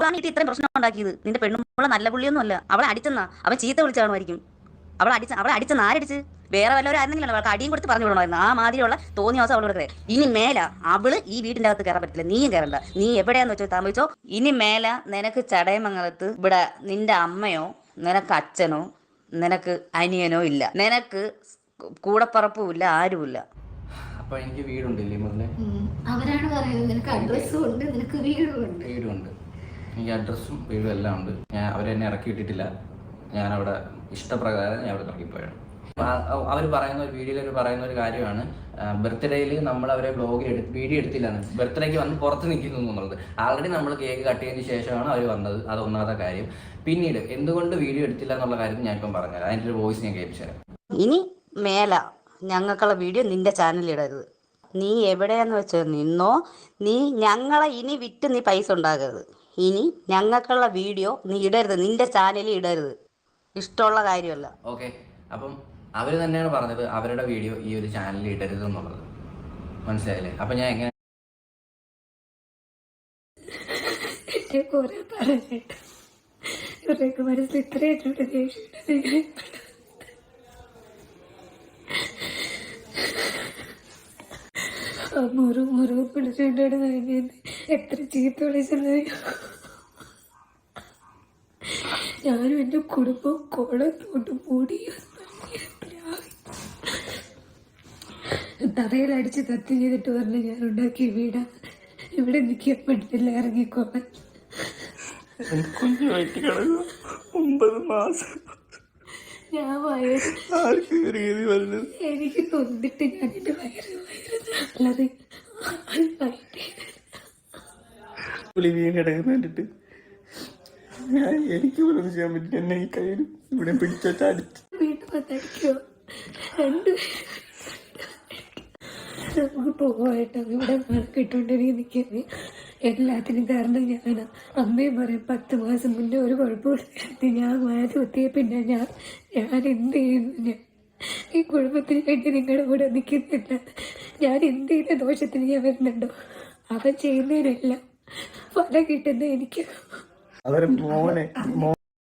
അവളാണ് വീട്ടിൽ ഇത്രയും പ്രശ്നം ഉണ്ടാക്കിയത്. നിന്റെ പെണ്ണുമ്പോൾ നല്ല പുള്ളിയൊന്നും അല്ല. അവളെ അടിച്ചെന്നാ അവൻ ചീത്ത വിളിച്ചാണുമായിരിക്കും. അവളെ അടിച്ചെന്ന് ആരടിച്ച്? വേറെ വല്ലവരും ആയിരുന്നെങ്കിലും അവൾക്ക് അടിയും കൊടുത്ത് പറഞ്ഞു വിടണമായിരുന്നു. ആ മാതിരിയുള്ള തോന്നിയ ദിവസം അവളോട് കയറി. ഇനി മേല അവള് ഈ വീടിന്റെ അകത്ത് കയറാൻ പറ്റില്ല. നീയും കയറണ്ട. നീ എവിടെയാന്ന് വെച്ചോ താമസിച്ചോ. ഇനി മേല നിനക്ക് ചടയമംഗലത്ത് ഇവിടെ നിന്റെ അമ്മയോ നിനക്ക് അച്ഛനോ നിനക്ക് അനിയനോ ഇല്ല. നിനക്ക് കൂടപ്പറപ്പും ഇല്ല, ആരുമില്ല. അപ്പൊ എനിക്ക് വീടുണ്ടില്ലേ മുതലേ? അവരാണ് പറയുന്നത് നിനക്ക് അഡ്രസ്സും ഉണ്ട്, നിനക്ക് വീടുണ്ട്. എനിക്ക് അഡ്രസ്സും വീടും എല്ലാം ഉണ്ട്. ഞാൻ അവരെന്നെ ഇറക്കി വിട്ടിട്ടില്ല. ഞാൻ അവിടെ ഇഷ്ടപ്രകാരം ഞാൻ അവിടെ ഇറങ്ങിപ്പോയാണ്. അവർ പറയുന്ന ഒരു വീഡിയോയിൽ പറയുന്ന ഒരു കാര്യമാണ്, ബർത്ത്ഡേയിൽ നമ്മൾ അവരെ വീഡിയോ എടുത്തില്ലാന്ന്. ബർത്ത്ഡേക്ക് വന്ന് പുറത്ത് നിൽക്കുന്നു എന്നുള്ളത്. ആൾറെഡി നമ്മൾ കേക്ക് കട്ട് ചെയ്തതിന് ശേഷമാണ് അവർ വന്നത്. അത് ഒന്നാമത്തെ കാര്യം. പിന്നീട് എന്തുകൊണ്ട് വീഡിയോ എടുത്തില്ല എന്നുള്ള കാര്യം ഞാൻ ഇപ്പം പറഞ്ഞുതരാം. അതിൻ്റെ ഒരു വോയിസ് ഞാൻ കേൾപ്പിച്ചു തരാം. ഇനി മേല ഞങ്ങൾക്കുള്ള വീഡിയോ നിന്റെ ചാനലിൽ ഇടരുത്. നീ എവിടെയാന്ന് വെച്ചാൽ നിന്നോ. നീ ഞങ്ങളെ ഇനി വിറ്റ് നീ പൈസ ഉണ്ടാകരുത്. ഇനി ഞങ്ങൾക്കുള്ള വീഡിയോ നീ ഇടരുത്, നിന്റെ ചാനലിൽ ഇടരുത്. ഇഷ്ടമുള്ള കാര്യമല്ല. ഓക്കെ, അപ്പം അവർ തന്നെയാണ് പറഞ്ഞത് അവരുടെ വീഡിയോ ഈ ഒരു ചാനലിൽ ഇടരുത് എന്നുള്ളത്. മനസ്സിലായില്ലേ? അപ്പം ഞാൻ എങ്ങനെ ഇവരുടെയൊക്കെ മനസ്സിൽ ഇത്രയായിട്ടുണ്ട് ദേഷ്യം. മുറിവ് പിടിച്ചിട്ടാണ് കഴിഞ്ഞത്. എത്ര ചീത്ത വിളിച്ചത്. ഞാനും എൻ്റെ കുടുംബം കുളത്തോട്ട് മൂടി തറയിലടിച്ച് കത്തി ചെയ്തിട്ട് പറഞ്ഞ് ഞാൻ ഉണ്ടാക്കിയ വീടാ. ഇവിടെ നിൽക്കാൻ പറ്റില്ല, ഇറങ്ങിക്കോളാൻ. കുഞ്ഞു വയറ്റി കിടന്നു 9 മാസം. ഞാൻ എനിക്ക് തൊന്നിട്ട് ഞാൻ എൻ്റെ വയറ് അല്ലാതെ വീണിടങ്ങുന്ന കണ്ടിട്ട് എനിക്ക് പോലും ചെയ്യാൻ പറ്റില്ല. എന്നെ ഈ കയ്യിൽ ഇവിടെ പിടിച്ചിട്ട് അടിച്ചു. വീട്ടിൽ വന്നടിക്കോ രണ്ടുപേരും നമുക്ക് പോകായിട്ട് ഇവിടെ കിട്ടുകൊണ്ടിരിക്കും നിൽക്കുന്നത്. എല്ലാത്തിനും കാരണം ഞാനാണ്. അമ്മയും പറയും 10 മാസം മുന്നേ ഒരു കുഴപ്പമില്ലാത്ത ഞാൻ മാറ്റി കുത്തിയ പിന്നെ ഞാൻ എന്ത് ചെയ്യുന്നു? ഈ കുടുംബത്തിന് വേണ്ടി നിങ്ങളുടെ കൂടെ നിൽക്കുന്നില്ല. ഞാൻ എന്ത് ചെയ്ത ദോഷത്തിന് ഞാൻ വരുന്നുണ്ടോ? അവൻ ചെയ്യുന്നതിനെല്ലാം ഫലം കിട്ടുന്ന എനിക്ക്. അവരെ മോനെ